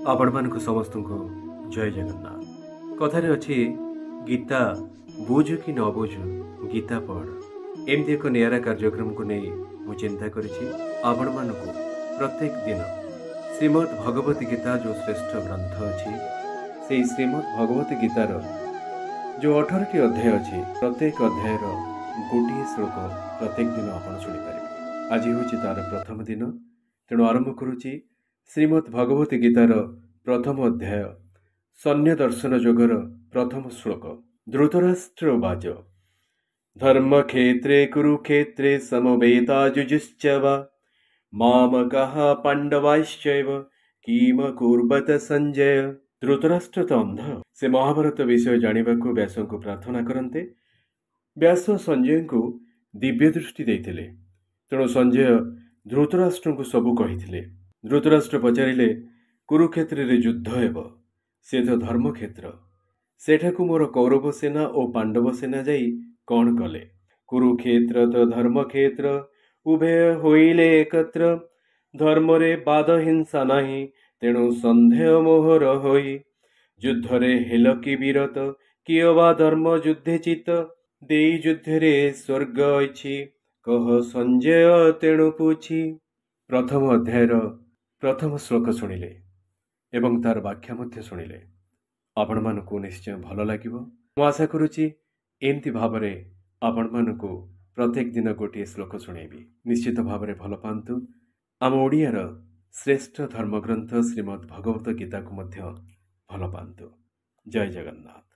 आपण मानक समस्त को जय जगन्नाथ। कथार अच्छी गीता बुझु कि न बुझु गीता पढ़ एमती एक निरा कार्यक्रम को नहीं मुझे चिंता करिछि आपण मानक प्रत्येक दिन श्रीमद् भगवत गीता जो श्रेष्ठ ग्रंथ अच्छी से श्रीमद् भगवत गीतार जो 18टी अध्याय अच्छी प्रत्येक अध्यायर गोटे श्लोक प्रत्येक दिन आपण शुणिपारे। आज हूँ तार प्रथम दिन, तेणु आरंभ करुच्ची श्रीमद् भगवत गीतार प्रथम अध्याय सैन्य दर्शन योगर प्रथम श्लोक। धृतराष्ट्र उवाच धर्म क्षेत्रे कुरुक्षेत्रे समवेताजुजुश्चव मामकः पांडवाश्चैव किम कुर्वत संजय। धृतराष्ट्र तो अंध, से महाभारत विषय जानिबा को व्यास को प्रार्थना करते। व्यास संजय को दिव्य दृष्टि देते, तेणु संजय धृतराष्ट्र को सबू कही। धृतराष्ट्र पचारे कुरुक्षेत्र रे युद्ध हेब, से तो धर्मक्षेत्र, सेठाकु मोर कौरव सेना और पांडव सेना जाई कौन कले। कुरुक्षेत्र तो धर्मक्षेत्र उभय होइले एकत्र, धर्म रे बाद हिंसा नाही तेणु संदेह मोहर होई। युद्ध रे हेल कि वीरत किय वा धर्म युद्धे चित, देई युद्ध रे स्वर्ग अछि कह संजय तेणु पूछी। प्रथम अध्यायर प्रथम श्लोक शुणिले एवं तार व्याख्या मध्य शुणिले आपण मानकु निश्चय भल लागिबो। मु आशा करुच्ची एमती भावरे आपण मानकु प्रत्येक दिन गोटे श्लोक शुणेबी। निश्चित भावरे भल पांतु। आम ओडियार श्रेष्ठ धर्मग्रंथ श्रीमद् भगवत गीता को मध्य भल पांतु। जय जगन्नाथ।